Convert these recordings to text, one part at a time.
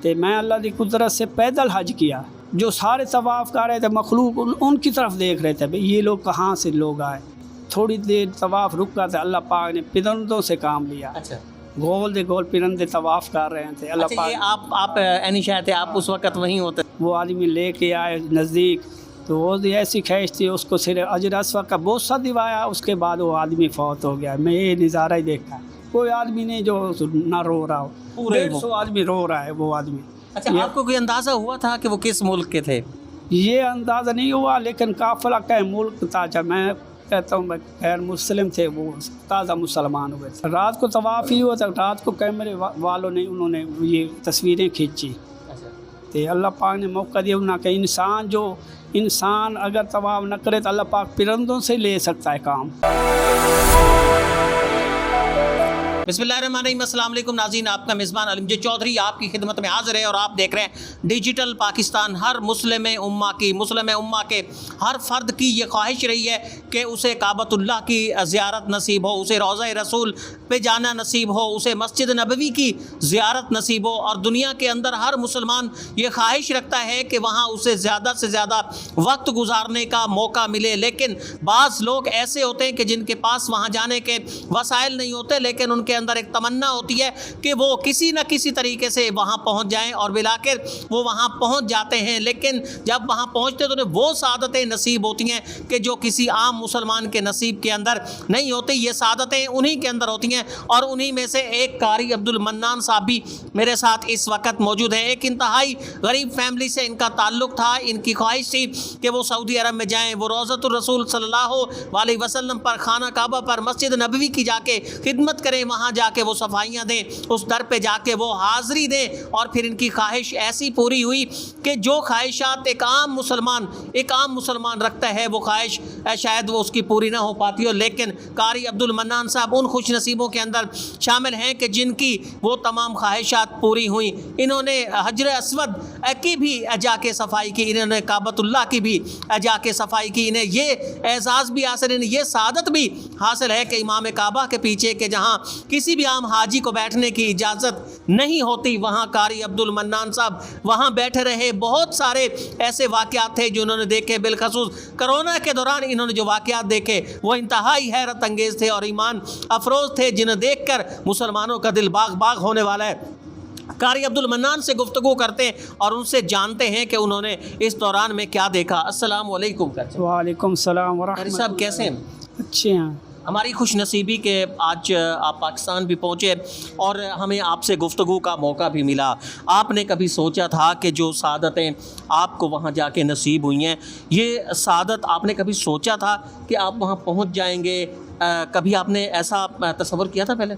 تو میں اللہ کی قدرت سے پیدل حج کیا. جو سارے طواف کر رہے تھے مخلوق ان کی طرف دیکھ رہے تھے بھئی یہ لوگ کہاں سے لوگ آئے. تھوڑی دیر طواف رکا تھا، اللہ پاک نے پرندوں سے کام لیا. اچھا، گول دے گول پرندے طواف کر رہے تھے. اللہ اچھا، پاک یہ آپ اینی شاید تھے، آپ اس وقت وہیں ہوتے؟ وہ آدمی لے کے آئے نزدیک، تو وہ ایسی خواہش تھی اس کو صرف اجر اسود کا بوسہ دوایا. اس کے بعد وہ آدمی فوت ہو گیا. میں یہ نظارہ ہی دیکھا، کوئی آدمی نہیں جو نہ رو رہا ہو. پورے 150 آدمی رو رہا ہے وہ آدمی. اچھا، آپ کو کوئی اندازہ ہوا تھا کہ وہ کس ملک کے تھے؟ یہ اندازہ نہیں ہوا، لیکن قافلہ کا ملک تھا. جب میں کہتا ہوں غیر مسلم تھے، وہ تازہ مسلمان ہوئے تھے. رات کو طواف ہی ہوا تھا، رات کو کیمرے والوں نے انہوں نے یہ تصویریں کھینچی. تو اللہ پاک نے موقع دیا انہوں کہ انسان اگر طواف نہ کرے تو اللہ پاک پرندوں سے لے سکتا ہے کام. بسم اللہ الرحمن الرحیم. السلام علیکم ناظرین، آپ کا میزبان علیم جے چودھری آپ کی خدمت میں حاضر ہے، اور آپ دیکھ رہے ہیں ڈیجیٹل پاکستان. ہر مسلم امہ کے ہر فرد کی یہ خواہش رہی ہے کہ اسے کعبۃ اللہ کی زیارت نصیب ہو، اسے روضہ رسول پہ جانا نصیب ہو، اسے مسجد نبوی کی زیارت نصیب ہو. اور دنیا کے اندر ہر مسلمان یہ خواہش رکھتا ہے کہ وہاں اسے زیادہ سے زیادہ وقت گزارنے کا موقع ملے. لیکن بعض لوگ ایسے ہوتے ہیں کہ جن کے پاس وہاں جانے کے وسائل نہیں ہوتے، لیکن ان کے اندر ایک تمنا ہوتی ہے کہ وہ کسی نہ کسی طریقے سے وہاں پہنچ جائیں، اور بالآخر وہ وہاں پہنچ جاتے ہیں. لیکن جب وہاں پہنچتے تو انہیں وہ سعادتیں نصیب ہوتی ہیں کہ جو کسی عام مسلمان کے نصیب کے اندر نہیں ہوتی. یہ سعادتیں انہی کے اندر ہوتی ہیں، اور انہی میں سے ایک قاری عبد المنان صاحب بھی میرے ساتھ اس وقت موجود ہیں. ایک انتہائی غریب فیملی سے ان کا تعلق تھا. ان کی خواہش تھی کہ وہ سعودی عرب میں جائیں، وہ روضۃ الرسول صلی اللہ علیہ وسلم پر، خانہ کعبہ پر، مسجد نبوی کی جا کے خدمت کریں، وہاں جا کے وہ صفائیاں دیں، اس در پہ جا کے وہ حاضری دیں. اور پھر ان کی خواہش ایسی پوری ہوئی کہ جو خواہشات ایک عام مسلمان رکھتا ہے، وہ خواہش شاید وہ اس کی پوری نہ ہو پاتی ہو. لیکن قاری عبد المنان صاحب ان خوش نصیبوں کے اندر شامل ہیں کہ جن کی وہ تمام خواہشات پوری ہوئیں. انہوں نے حجر اسود کی بھی جا کے صفائی کی، انہوں نے کعبۃ اللہ کی بھی جا کے صفائی کی. انہیں یہ اعزاز بھی حاصل ہے، یہ سعادت بھی حاصل ہے کہ امام کعبہ کے پیچھے کہ جہاں کسی بھی عام حاجی کو بیٹھنے کی اجازت نہیں ہوتی، وہاں قاری عبد المنان صاحب وہاں بیٹھے رہے. بہت سارے ایسے واقعات تھے جو انہوں نے دیکھے، بالخصوص کرونا کے دوران انہوں نے جو واقعات دیکھے وہ انتہائی حیرت انگیز تھے اور ایمان افروز تھے، جنہیں دیکھ کر مسلمانوں کا دل باغ باغ ہونے والا ہے. قاری عبد المنان سے گفتگو کرتے ہیں اور ان سے جانتے ہیں کہ انہوں نے اس دوران میں کیا دیکھا. السلام علیکم. وعلیکم السلام ورحمۃ اللہ. صاحب کیسے ہیں؟ اچھے ہیں. ہماری خوش نصیبی کہ آج آپ پاکستان بھی پہنچے اور ہمیں آپ سے گفتگو کا موقع بھی ملا. آپ نے کبھی سوچا تھا کہ جو سعادتیں آپ کو وہاں جا کے نصیب ہوئی ہیں، یہ سعادت آپ نے کبھی سوچا تھا کہ آپ وہاں پہنچ جائیں گے؟ کبھی آپ نے ایسا تصور کیا تھا پہلے؟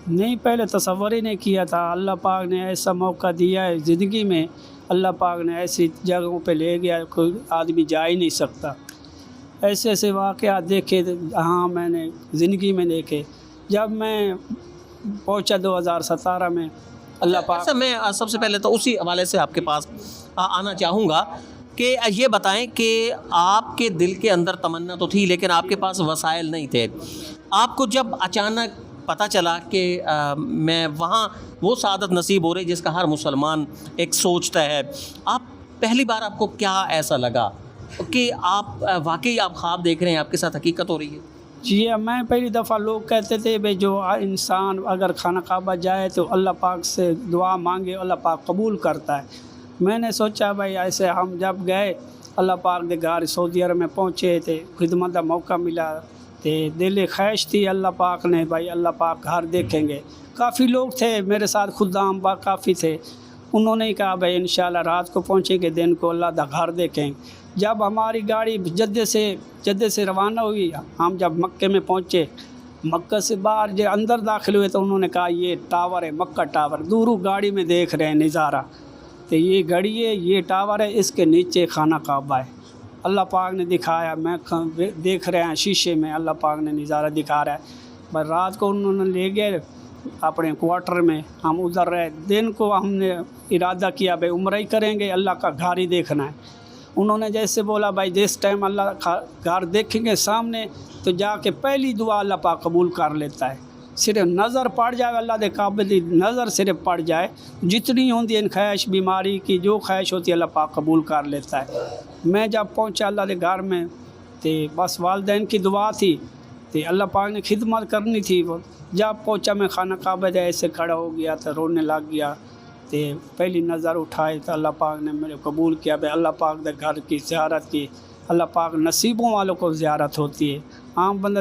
نہیں، پہلے تصور ہی نہیں کیا تھا. اللہ پاک نے ایسا موقع دیا ہے زندگی میں. اللہ پاک نے ایسی جگہوں پہ لے گیا کوئی آدمی جا ہی نہیں سکتا. ایسے ایسے واقعات دیکھے ہاں میں نے زندگی میں دیکھے. جب میں پہنچا 2017 میں، اللہ پاک میں سب سے پہلے تو اسی حوالے سے آپ کے پاس آنا چاہوں گا کہ یہ بتائیں کہ آپ کے دل کے اندر تمنا تو تھی، لیکن آپ کے پاس وسائل نہیں تھے. آپ کو جب اچانک پتہ چلا کہ میں وہاں وہ سعادت نصیب ہو رہی جس کا ہر مسلمان ایک سوچتا ہے، آپ پہلی بار آپ کو کیا ایسا لگا کہ آپ واقعی آپ خواب دیکھ رہے ہیں، آپ کے ساتھ حقیقت ہو رہی ہے؟ جی، میں پہلی دفعہ لوگ کہتے تھے بھائی جو انسان اگر خانہ کعبہ جائے تو اللہ پاک سے دعا مانگے اللہ پاک قبول کرتا ہے. میں نے سوچا بھائی ایسے ہم جب گئے اللہ پاک دے گھر سعودی عرب میں پہنچے تھے، خدمت کا موقع ملا تے دل خواہش تھی اللہ پاک نے بھائی اللہ پاک گھر دیکھیں گے. کافی لوگ تھے میرے ساتھ، خدام با کافی تھے. انہوں نے کہا بھائی انشاءاللہ رات کو پہنچیں گے، دن کو اللہ دا گھر دیکھیں. جب ہماری گاڑی جدہ سے روانہ ہوئی، ہم جب مکے میں پہنچے، مکہ سے باہر جو اندر داخل ہوئے تو انہوں نے کہا یہ ٹاور ہے، مکہ ٹاور. دورو گاڑی میں دیکھ رہے ہیں نظارہ، تو یہ گھڑی ہے، یہ ٹاور ہے، اس کے نیچے خانہ کعبہ ہے. اللہ پاک نے دکھایا، میں دیکھ رہے ہیں شیشے میں، اللہ پاک نے نظارہ دکھا رہا ہے. بس رات کو انہوں نے لے گئے اپنے کوارٹر میں، ہم ادھر رہے. دن کو ہم نے ارادہ کیا بھائی عمرہ ہی کریں گے، اللہ کا گھر ہی دیکھنا ہے. انہوں نے جیسے بولا بھائی جس ٹائم اللہ گھر دیکھیں گے سامنے تو جا کے پہلی دعا اللہ پاک قبول کر لیتا ہے. صرف نظر پڑ جائے اللہ دے قابل دی نظر صرف پڑ جائے جتنی ہوندی ان خواہش بیماری کی جو خواہش ہوتی ہے اللہ پاک قبول کر لیتا ہے. میں جب پہنچا اللہ دے گھر میں تے بس والدین کی دعا تھی تے اللہ پاک نے خدمت کرنی تھی. جب پہنچا میں خانہ کعبہ دے ایسے کھڑا ہو گیا تو رونے لگ گیا تے پہلی نظر اٹھائی تو اللہ پاک نے میرے قبول کیا. بھائی اللہ پاک دے گھر کی زیارت کی. اللہ پاک نصیبوں والوں کو زیارت ہوتی ہے. عام بندے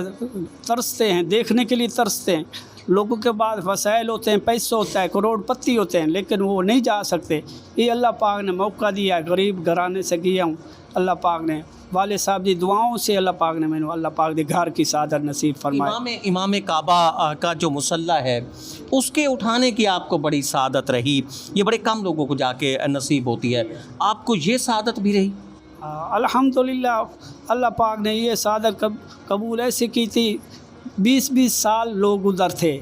ترستے ہیں دیکھنے کے لیے ترستے ہیں. لوگوں کے بعد وسائل ہوتے ہیں پیسے ہوتا ہے کروڑ پتی ہوتے ہیں لیکن وہ نہیں جا سکتے. یہ اللہ پاک نے موقع دیا. غریب گھرانے سے گیا ہوں اللہ پاک نے والد صاحب کی دعاؤں سے اللہ پاک نے میں اللہ پاک دے گھر کی سعادت نصیب فرمائی. امام کعبہ کا جو مصلی ہے اس کے اٹھانے کی آپ کو بڑی سعادت رہی. یہ بڑے کم لوگوں کو جا کے نصیب ہوتی ہے. آپ کو یہ سعادت بھی رہی؟ الحمدللہ اللہ پاک نے یہ سعادت قبول ایسے کی تھی. 20 سال لوگ ادھر تھے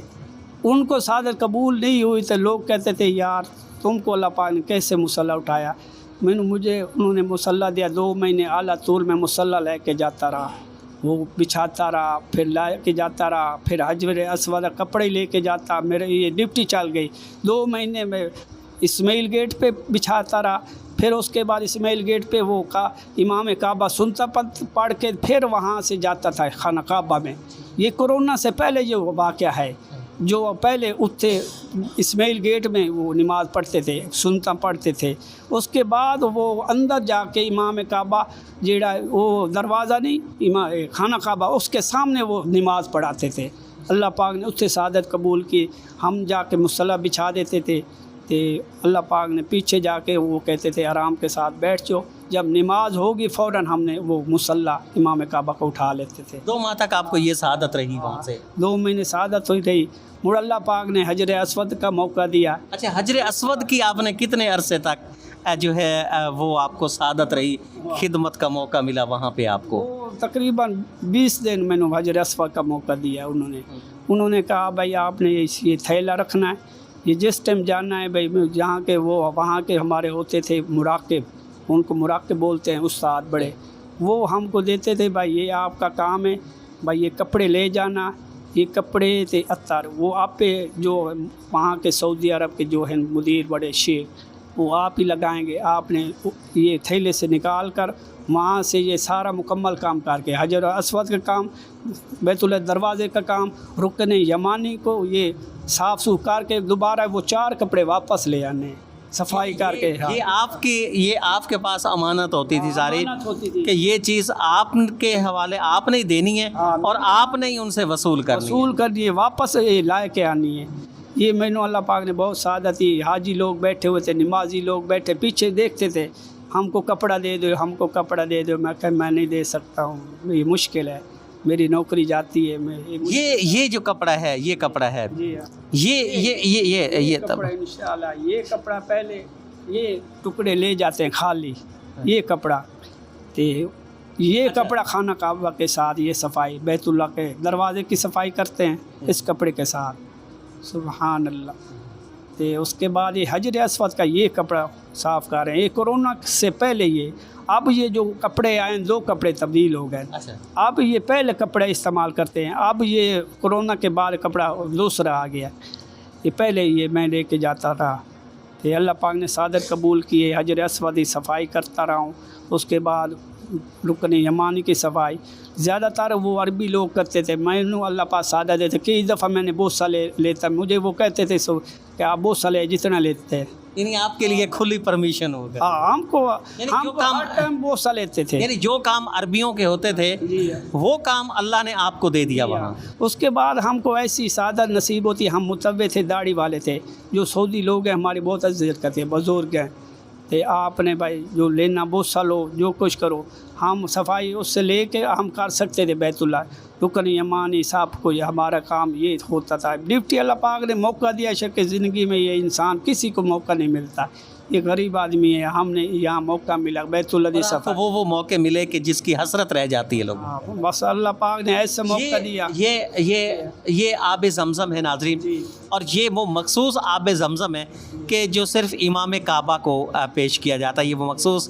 ان کو سعادت قبول نہیں ہوئی تو لوگ کہتے تھے یار تم کو اللہ پاک نے کیسے مصلی اٹھایا. مجھے انہوں نے مصلی دیا. 2 مہینے اعلیٰ طول میں مصلی لے کے جاتا رہا. وہ بچھاتا رہا پھر لے کے جاتا رہا پھر حجر اسود کپڑے لے کے جاتا. میرے یہ ڈپٹی چل گئی. 2 مہینے میں اسماعیل گیٹ پہ بچھاتا رہا. پھر اس کے بعد اسماعیل گیٹ پہ وہ امام کعبہ سنتا پڑھ کے پھر وہاں سے جاتا تھا خانہ کعبہ میں. یہ کرونا سے پہلے یہ واقعہ ہے. جو پہلے اٹھتے اسماعیل گیٹ میں وہ نماز پڑھتے تھے سنتا پڑھتے تھے. اس کے بعد وہ اندر جا کے امام کعبہ جیڑا وہ دروازہ نہیں خانہ کعبہ اس کے سامنے وہ نماز پڑھاتے تھے. اللہ پاک نے اس سے سعادت قبول کی. ہم جا کے مصلی بچھا دیتے تھے تے اللہ پاک نے پیچھے جا کے وہ کہتے تھے آرام کے ساتھ بیٹھ جاؤ. جب نماز ہوگی فوراً ہم نے وہ مصلی امام کعبہ کو اٹھا لیتے تھے. 2 ماہ تک آپ کو یہ سعادت رہی وہاں سے؟ 2 مہینے سعادت ہوئی رہی. مڑ اللہ پاک نے حجر اسود کا موقع دیا. اچھا حجر اسود کی آپ نے کتنے عرصے تک جو ہے وہ آپ کو سعادت رہی خدمت کا موقع ملا وہاں پہ آپ کو؟ وہ تقریباً 20 دن میں نے حجر اسود کا موقع دیا. انہوں نے کہا بھائی آپ نے یہ تھیلا رکھنا ہے. یہ جس ٹائم جانا ہے بھائی جہاں کے وہ وہاں کے ہمارے ہوتے تھے مراقب ان کو مراقب بولتے ہیں استاد بڑے. وہ ہم کو دیتے تھے بھائی یہ آپ کا کام ہے بھائی یہ کپڑے لے جانا. یہ کپڑے تھے عطر وہ آپ پہ جو وہاں کے سعودی عرب کے جو ہیں مدیر بڑے شیخ وہ آپ ہی لگائیں گے. آپ نے یہ تھیلے سے نکال کر وہاں سے یہ سارا مکمل کام کر کے حجر اسود کا کام بیت اللہ دروازے کا کام رکن یمانی کو یہ صاف ستھرا کر کے دوبارہ وہ 4 کپڑے واپس لے آنے صفائی کر کے. یہ آپ کے پاس امانت ہوتی تھی ساری کہ یہ چیز آپ کے حوالے آپ نے دینی ہے اور آپ نے ہی ان سے وصول کرنی ہے واپس لائے کے آنی ہے. یہ میں نے اللہ پاک نے بہت سعادت دی. حاجی لوگ بیٹھے ہوئے تھے نمازی لوگ بیٹھے پیچھے دیکھتے تھے ہم کو کپڑا دے دو ہم کو کپڑا دے دو. میں کہ میں نہیں دے سکتا ہوں یہ مشکل ہے میری نوکری جاتی ہے. یہ جو کپڑا ہے یہ کپڑا ہے یہ کپڑا انشاءاللہ یہ کپڑا پہلے یہ ٹکڑے لے جاتے ہیں خالی یہ کپڑا. یہ کپڑا خانہ کعبہ کے ساتھ یہ صفائی بیت اللہ کے دروازے کی صفائی کرتے ہیں اس کپڑے کے ساتھ. سبحان اللہ. اس کے بعد یہ حجر اسود کا یہ کپڑا صاف کر رہے ہیں. یہ کرونا سے پہلے اب یہ جو کپڑے آئے 2 کپڑے تبدیل ہو گئے. اب یہ پہلے کپڑے استعمال کرتے ہیں. اب یہ کرونا کے بعد کپڑا دوسرا آ گیا. یہ پہلے یہ میں لے کے جاتا تھا. اللہ پاک نے سعادت قبول کی ہے. حجر اسود کی صفائی کرتا رہا ہوں. اس کے بعد رکن یمانی کی صفائی زیادہ تر وہ عربی لوگ کرتے تھے. میں نے اللہ پاک سعادت دیتے. کئی دفعہ میں نے بوسہ لیتا مجھے وہ کہتے تھے کہ آپ بوسہ لے جتنا لیتے ہیں. یعنی آپ کے لیے کھلی پرمیشن ہوگا. ہاں ہم کو ہر ٹائم بوسہ لیتے تھے. یعنی جو کام عربیوں کے ہوتے تھے وہ کام اللہ نے آپ کو دے دیا وہاں. اس کے بعد ہم کو ایسی سعادت نصیب ہوتی. ہم متوع تھے داڑھی والے تھے جو سعودی لوگ ہیں ہماری بہت عزت کرتے ہیں بزرگ ہیں. آپ نے بھائی جو لینا بوسہ لو جو کچھ کرو. ہم صفائی اس سے لے کے ہم کر سکتے تھے بیت اللہ رکن یمانی صاحب کو. یہ ہمارا کام یہ ہوتا تھا. ڈپٹی اللہ پاک نے موقع دیا. شک زندگی میں یہ انسان کسی کو موقع نہیں ملتا. یہ غریب آدمی ہے ہم نے یہاں موقع ملا بیت اللہ دی صفائی. وہ موقع ملے کہ جس کی حسرت رہ جاتی ہے لوگوں. بس اللہ پاک نے ایسا موقع دیا. یہ آب زمزم ہے ناظرین. اور یہ وہ مخصوص آب زمزم ہے کہ جو صرف امام کعبہ کو پیش کیا جاتا ہے. یہ وہ مخصوص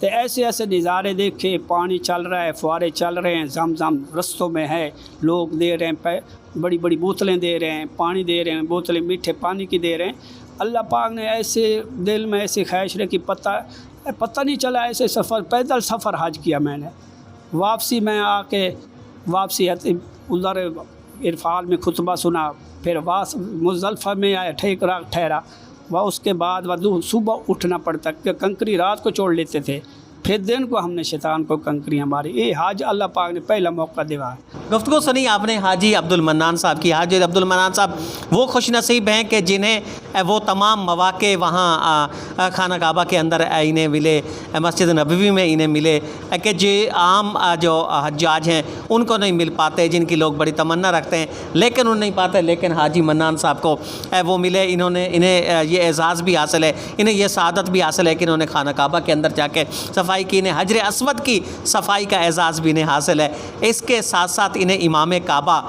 تو ایسے ایسے نظارے دیکھے، پانی چل رہا ہے، فوارے چل رہے ہیں، زمزم رستوں میں ہے، لوگ دے رہے ہیں، بڑی بڑی بوتلیں دے رہے ہیں، پانی دے رہے ہیں، بوتلیں میٹھے پانی کی دے رہے ہیں۔ اللہ پاک نے ایسے دل میں ایسی خواہش رہی کہ پتہ نہیں چلا، ایسے سفر پیدل سفر حج کیا میں نے۔ واپسی میں آ کے ادھر عرفان میں خطبہ سنا، پھر مزدلفہ میں آیا، ٹھہرا، اس کے بعد صبح اٹھنا پڑتا کہ کنکری رات کو چھوڑ لیتے تھے، پھر دن کو ہم نے شیطان کو کنکریاں ماری۔ یہ حج اللہ پاک نے پہلا موقع دیا ہے۔ گفتگو سنی آپ نے حاجی عبد المنان صاحب کی۔ حاجی عبد المنان صاحب وہ خوش نصیب ہیں کہ جنہیں وہ تمام مواقع وہاں خانہ کعبہ کے اندر انہیں ملے، مسجد نبوی میں انہیں ملے، کہ جو عام جو حجاج ہیں ان کو نہیں مل پاتے، جن کی لوگ بڑی تمنا رکھتے ہیں لیکن ان نہیں پاتے، لیکن حاجی منان صاحب کو وہ ملے۔ انہیں یہ اعزاز بھی حاصل ہے، انہیں یہ سعادت بھی حاصل ہے کہ انہوں نے خانہ کعبہ کے اندر جا کے صفائی کی، انہیں حجر اسود کی صفائی کا اعزاز بھی انہیں حاصل ہے۔ اس کے ساتھ ساتھ انہیں امام کعبہ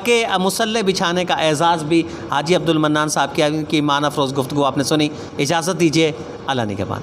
کے مصلی بچھانے کا اعزاز بھی حاجی عبد المنان صاحب کی معنی افروز گفتگو آپ نے سنی۔ اجازت دیجیے، اللہ نگہبان۔